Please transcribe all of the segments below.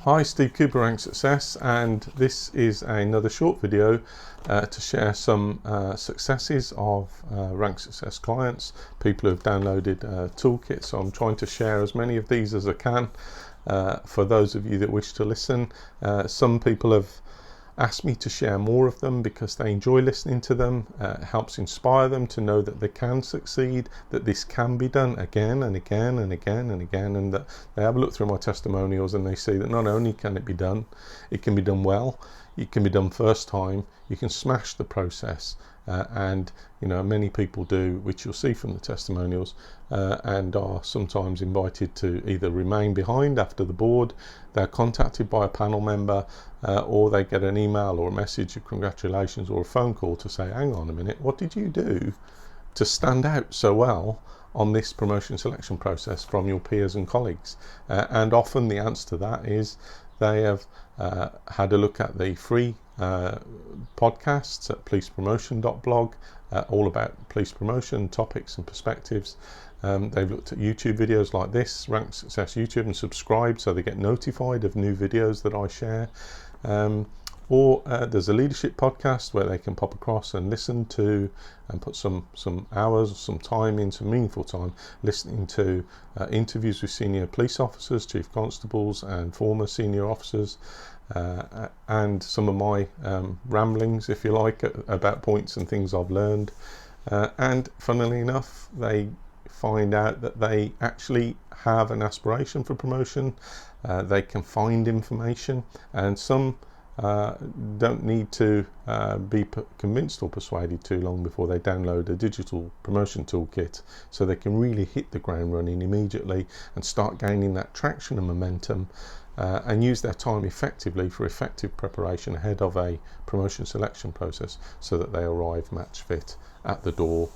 Hi, Steve Cooper, Rank Success, and this is another short video to share some successes of Rank Success clients, people who've downloaded toolkits. So I'm trying to share as many of these as I can for those of you that wish to listen. Some people have asked me to share more of them because they enjoy listening to them. It helps inspire them to know that they can succeed, that this can be done again and again and again and again, and that they have a look through my testimonials and they see that not only can it be done, it can be done well, it can be done first time, you can smash the process, and many people do, which you'll see from the testimonials, and are sometimes invited to either remain behind after the board, they're contacted by a panel member, or they get an email or a message of congratulations or a phone call to say, hang on a minute, what did you do to stand out so well on this promotion selection process from your peers and colleagues? And often the answer to that is they have had a look at the free podcasts at policepromotion.blog, all about police promotion topics and perspectives. They've looked at YouTube videos like this, Rank Success YouTube, and subscribed so they get notified of new videos that I share. Or there's a leadership podcast where they can pop across and listen to and put some hours, some time in, some meaningful time, listening to interviews with senior police officers, chief constables and former senior officers, and some of my ramblings, if you like, about points and things I've learned. And funnily enough, they find out that they actually have an aspiration for promotion. They can find information, and some don't need to be convinced or persuaded too long before they download a digital promotion toolkit, so they can really hit the ground running immediately and start gaining that traction and momentum, and use their time effectively for effective preparation ahead of a promotion selection process, so that they arrive match fit at the door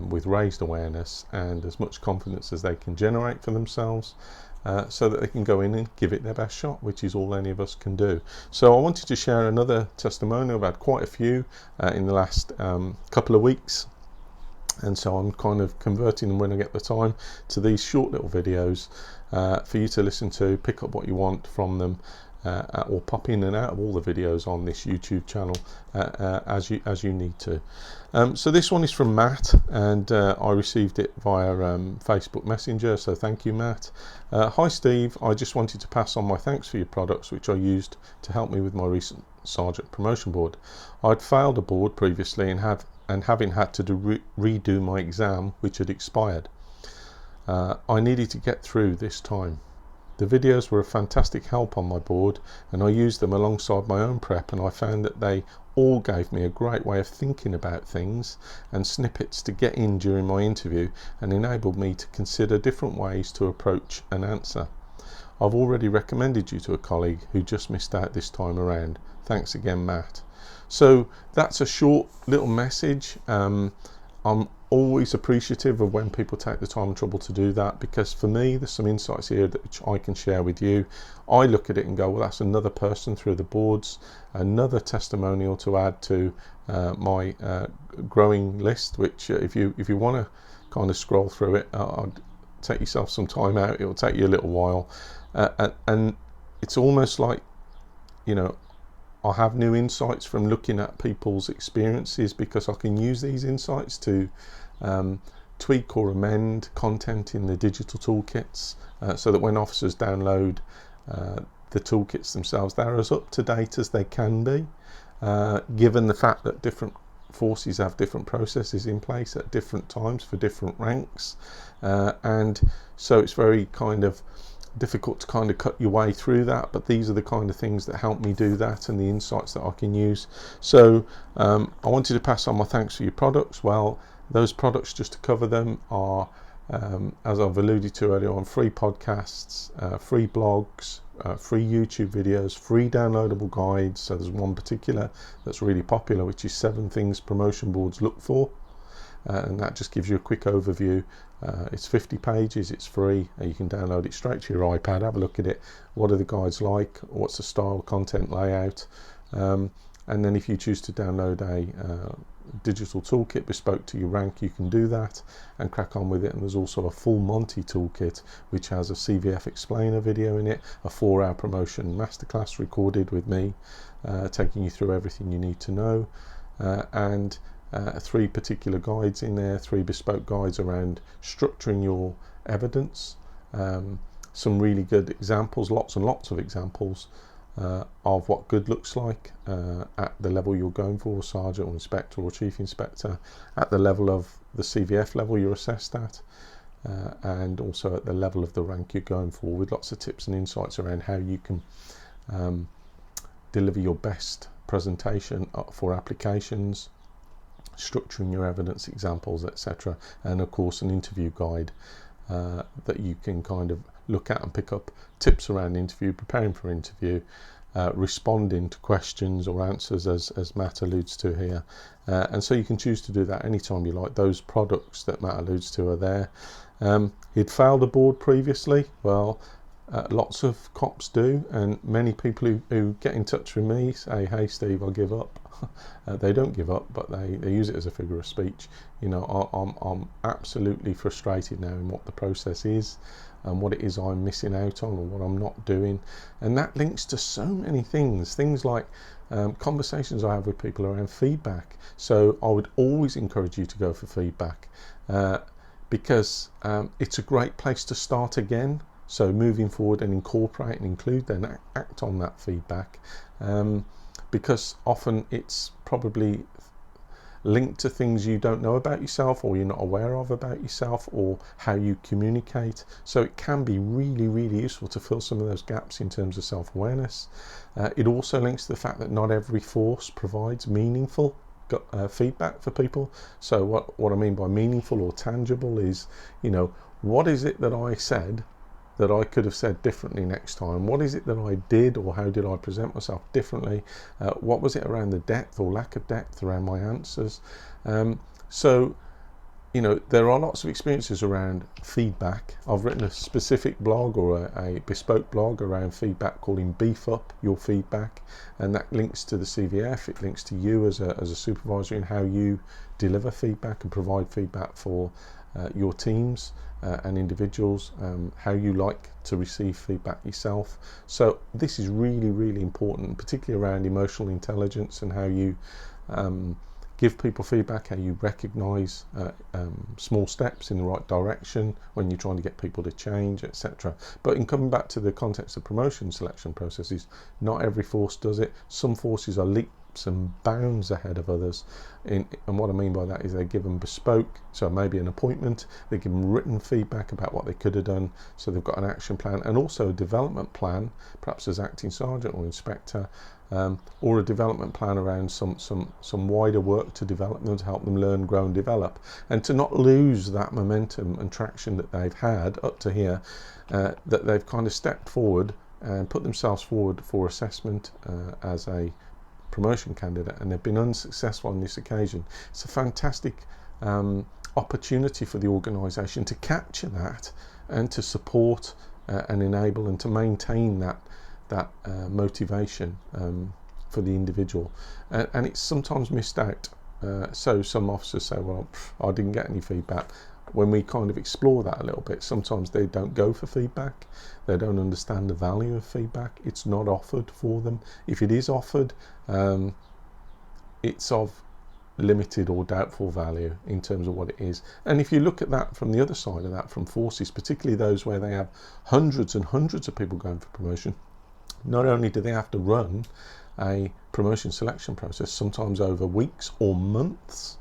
with raised awareness and as much confidence as they can generate for themselves, so that they can go in and give it their best shot, which is all any of us can do. So I wanted to share another testimonial. I've had quite a few in the last couple of weeks, and so I'm kind of converting them when I get the time to these short little videos for you to listen to, pick up what you want from them, or pop in and out of all the videos on this YouTube channel as you need to. So this one is from Matt, and I received it via Facebook Messenger, so thank you, Matt. Hi Steve, I just wanted to pass on my thanks for your products, which I used to help me with my recent sergeant promotion board. I'd failed a board previously and having had to redo my exam, which had expired. I needed to get through this time. The videos were a fantastic help on my board, and I used them alongside my own prep, and I found that they all gave me a great way of thinking about things and snippets to get in during my interview, and enabled me to consider different ways to approach an answer. I've already recommended you to a colleague who just missed out this time around. Thanks again, Matt. So that's a short little message. I'm always appreciative of when people take the time and trouble to do that, because for me there's some insights here which I can share with you. I look at it and go, well, that's another person through the boards, another testimonial to add to my growing list, which if you want to kind of scroll through it, I'd take yourself some time out. It'll take you a little while, and it's almost like, I have new insights from looking at people's experiences, because I can use these insights to tweak or amend content in the digital toolkits, so that when officers download the toolkits themselves, they're as up to date as they can be, given the fact that different forces have different processes in place at different times for different ranks, and so it's very kind of difficult to kind of cut your way through that, but these are the kind of things that help me do that and the insights that I can use. So I wanted to pass on my thanks for your products. Well, those products, just to cover them, are as I've alluded to earlier on, free podcasts, free blogs, free YouTube videos, free downloadable guides. So there's one particular that's really popular, which is 7 things promotion boards look for, and that just gives you a quick overview. It's 50 pages, it's free, and you can download it straight to your iPad, have a look at it. What are the guides like? What's the style, content, layout? And then if you choose to download a digital toolkit bespoke to your rank, you can do that and crack on with it. And there's also a full Monty toolkit, which has a CVF explainer video in it, a 4-hour promotion masterclass recorded with me, taking you through everything you need to know, and 3 particular guides in there, 3 bespoke guides around structuring your evidence, some really good examples, lots and lots of examples of what good looks like at the level you're going for, sergeant or inspector or chief inspector, at the level of the CVF level you're assessed at, and also at the level of the rank you're going for, with lots of tips and insights around how you can deliver your best presentation for applications, structuring your evidence, examples, etc. And of course an interview guide that you can kind of look at and pick up tips around interview, preparing for interview, responding to questions or answers, as Matt alludes to here, and so you can choose to do that anytime you like. Those products that Matt alludes to are there. He'd failed a board previously. Well, lots of cops do, and many people who get in touch with me say, "Hey Steve, I'll give up." They don't give up, but they use it as a figure of speech. You know, I'm absolutely frustrated now in what the process is and what it is I'm missing out on or what I'm not doing, and that links to so many things like conversations I have with people around feedback. So I would always encourage you to go for feedback, because it's a great place to start again. So moving forward and incorporate and include and act on that feedback, because often it's probably linked to things you don't know about yourself or you're not aware of about yourself or how you communicate. So it can be really, really useful to fill some of those gaps in terms of self-awareness. It also links to the fact that not every force provides meaningful feedback for people. So what I mean by meaningful or tangible is, you know, what is it that I said that I could have said differently next time? What is it that I did, or how did I present myself differently? What was it around the depth or lack of depth around my answers? So, you know, there are lots of experiences around feedback. I've written a specific blog or a bespoke blog around feedback calling Beef Up Your Feedback, and that links to the CVF. It links to you as a supervisor in how you deliver feedback and provide feedback for your teams and individuals, how you like to receive feedback yourself. So this is really, really important, particularly around emotional intelligence and how you give people feedback, how you recognise small steps in the right direction when you're trying to get people to change, etc. But in coming back to the context of promotion selection processes, not every force does it. Some forces are leaps and bounds ahead of others, and what I mean by that is they give them bespoke, so maybe an appointment, they give them written feedback about what they could have done, so they've got an action plan and also a development plan, perhaps as acting sergeant or inspector, or a development plan around some wider work to develop them, to help them learn, grow and develop, and to not lose that momentum and traction that they've had up to here, that they've kind of stepped forward and put themselves forward for assessment as a promotion candidate, and they've been unsuccessful on this occasion. It's a fantastic opportunity for the organisation to capture that and to support and enable and to maintain that motivation for the individual, and it's sometimes missed out. So some officers say, well, I didn't get any feedback. When we kind of explore that a little bit, sometimes they don't go for feedback, they don't understand the value of feedback, it's not offered for them. If it is offered, it's of limited or doubtful value in terms of what it is. And if you look at that from the other side of that, from forces, particularly those where they have hundreds and hundreds of people going for promotion, not only do they have to run a promotion selection process, sometimes over weeks or months,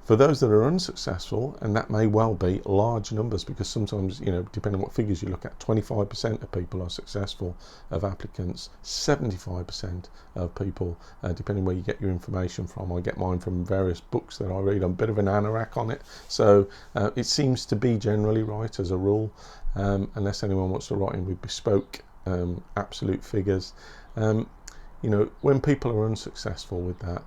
for those that are unsuccessful, and that may well be large numbers, because sometimes, you know, depending on what figures you look at, 25% of people are successful of applicants, 75% of people, depending where you get your information from. I get mine from various books that I read. I'm a bit of an anorak on it, so it seems to be generally right as a rule, unless anyone wants to write in with bespoke absolute figures. You know, when people are unsuccessful with that,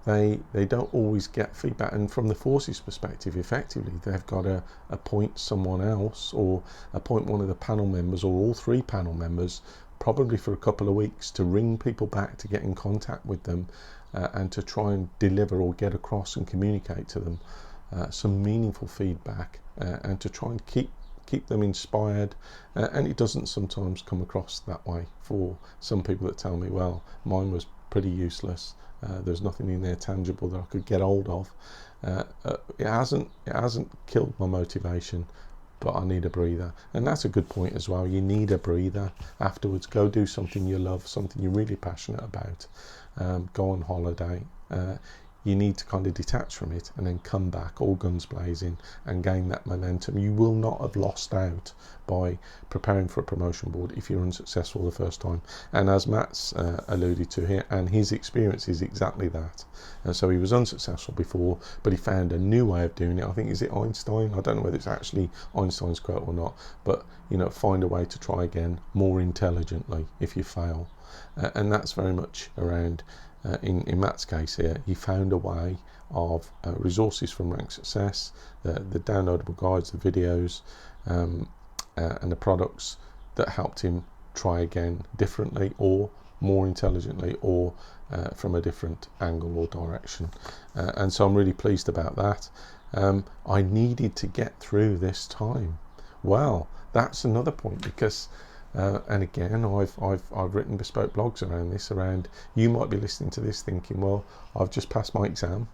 they don't always get feedback, and from the forces perspective, effectively they've got to appoint someone else, or appoint one of the panel members or all 3 panel members, probably for a couple of weeks, to ring people back, to get in contact with them, and to try and deliver or get across and communicate to them some meaningful feedback, and to try and keep them inspired. And it doesn't sometimes come across that way for some people that tell me, well, mine was pretty useless, there's nothing in there tangible that I could get hold of. It hasn't killed my motivation, but I need a breather. And that's a good point as well. You need a breather afterwards. Go do something you love, something you're really passionate about. Go on holiday. You need to kind of detach from it and then come back all guns blazing and gain that momentum. You will not have lost out by preparing for a promotion board if you're unsuccessful the first time. And as Matt's alluded to here, and his experience is exactly that. So he was unsuccessful before, but he found a new way of doing it. I think, is it Einstein? I don't know whether it's actually Einstein's quote or not, but find a way to try again more intelligently if you fail. And that's very much around, in Matt's case here, he found a way of resources from Rank Success, the downloadable guides, the videos, and the products that helped him try again differently or more intelligently, or from a different angle or direction. And so I'm really pleased about that. I needed to get through this time. Well, that's another point, because and again, I've written bespoke blogs around this. Around, you might be listening to this thinking, well, I've just passed my exam,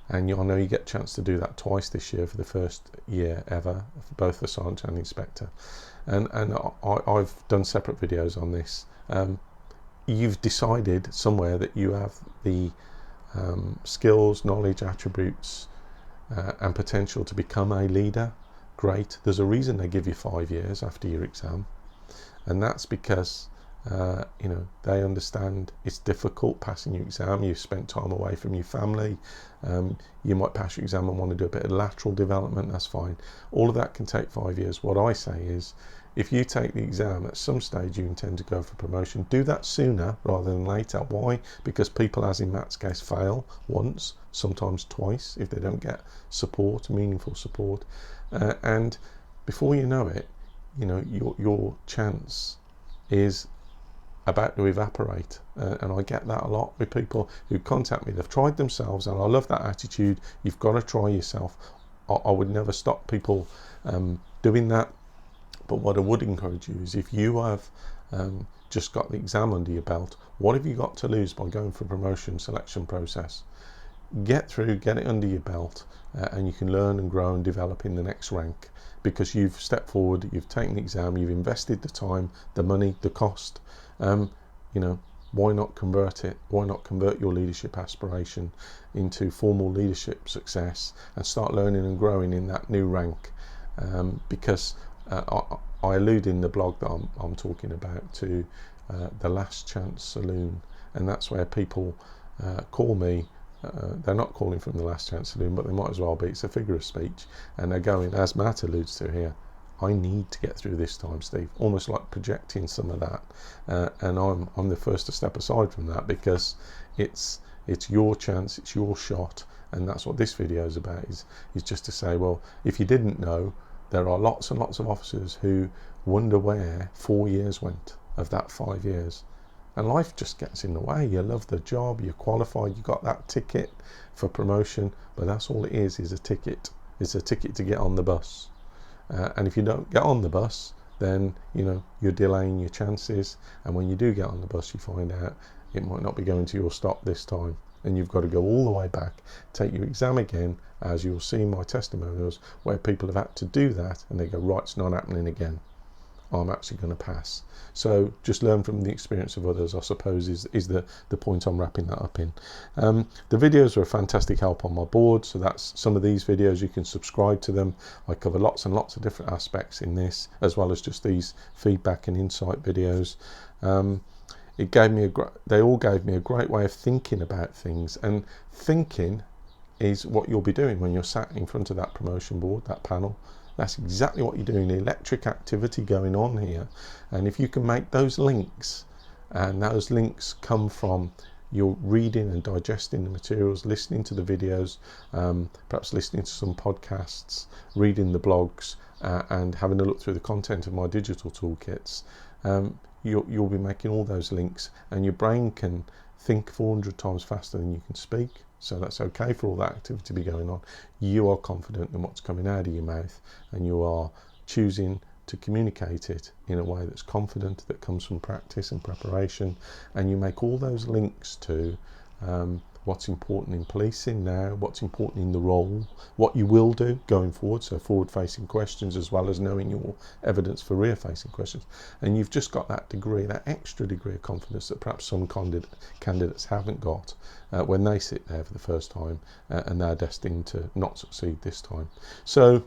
and I know you get a chance to do that twice this year for the first year ever, for both the sergeant and the inspector. And I've done separate videos on this. You've decided somewhere that you have the skills, knowledge, attributes, and potential to become a leader. Great. There's a reason they give you 5 years after your exam. And that's because they understand it's difficult passing your exam. You've spent time away from your family. You might pass your exam and want to do a bit of lateral development. That's fine. All of that can take 5 years. What I say is, if you take the exam at some stage you intend to go for promotion, do that sooner rather than later. Why? Because people, as in Matt's case, fail once, sometimes twice, if they don't get support, meaningful support. And before you know it, your chance is about to evaporate. And I get that a lot with people who contact me. They've tried themselves, and I love that attitude. You've got to try yourself. I would never stop people doing that. But what I would encourage you is, if you have just got the exam under your belt, what have you got to lose by going for a promotion selection process? Get through, get it under your belt, and you can learn and grow and develop in the next rank, because you've stepped forward, you've taken the exam, you've invested the time, the money, the cost. Why not convert it? Why not convert your leadership aspiration into formal leadership success and start learning and growing in that new rank? Because I allude in the blog that I'm talking about to the Last Chance Saloon, and that's where people call me. They're not calling from the Last Chance Saloon, but they might as well be. It's a figure of speech, and they're going, as Matt alludes to here, I need to get through this time, Steve. Almost like projecting some of that, and I'm the first to step aside from that, because it's your chance, it's your shot, and that's what this video is about. Is just to say, well, if you didn't know, there are lots and lots of officers who wonder where 4 years went of that 5 years. And life just gets in the way. You love the job, you're qualified, you got that ticket for promotion, but that's all it is a ticket. It's a ticket to get on the bus. And if you don't get on the bus, then you're delaying your chances. And when you do get on the bus, you find out it might not be going to your stop this time. And you've got to go all the way back, take your exam again, as you'll see in my testimonials, where people have had to do that, and they go, right, it's not happening again. I'm actually going to pass. So just learn from the experience of others, I suppose, is the point I'm wrapping that up in. The videos are a fantastic help on my board. So that's some of these videos. You can subscribe to them. I cover lots and lots of different aspects in this, as well as just these feedback and insight videos. They all gave me a great way of thinking about things, and thinking is what you'll be doing when you're sat in front of that promotion board, that panel. That's exactly what you're doing, electric activity going on here. And if you can make those links, and those links come from your reading and digesting the materials, listening to the videos, perhaps listening to some podcasts, reading the blogs, and having a look through the content of my digital toolkits, you'll be making all those links, and your brain can think 400 times faster than you can speak, so that's okay for all that activity to be going on. You are confident in what's coming out of your mouth, and you are choosing to communicate it in a way that's confident, that comes from practice and preparation, and you make all those links to what's important in policing now, what's important in the role, what you will do going forward, so forward-facing questions as well as knowing your evidence for rear-facing questions. And you've just got that degree, that extra degree of confidence that perhaps some candidates haven't got when they sit there for the first time and they're destined to not succeed this time. So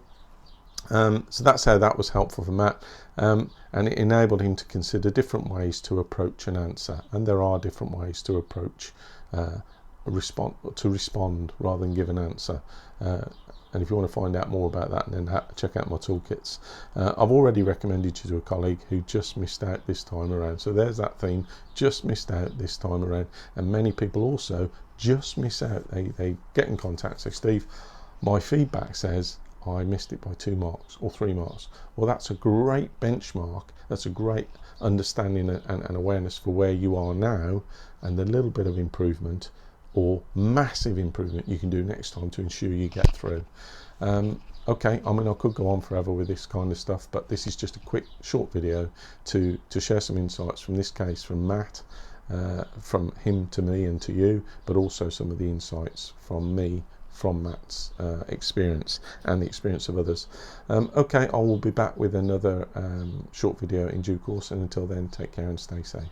that's how that was helpful for Matt, and it enabled him to consider different ways to approach an answer, and there are different ways to approach respond rather than give an answer. And if you want to find out more about that, then check out my toolkits. I've already recommended you to a colleague who just missed out this time around. So there's that theme, just missed out this time around. And many people also just miss out. They get in contact, say, Steve, my feedback says I missed it by 2 marks or 3 marks. Well, that's a great benchmark. That's a great understanding and awareness for where you are now, and the little bit of improvement or massive improvement you can do next time to ensure you get through. Okay, I mean, I could go on forever with this kind of stuff, but this is just a quick short video to share some insights from this case from Matt, from him to me and to you, but also some of the insights from me from Matt's experience and the experience of others. Okay, I will be back with another short video in due course, and until then, take care and stay safe.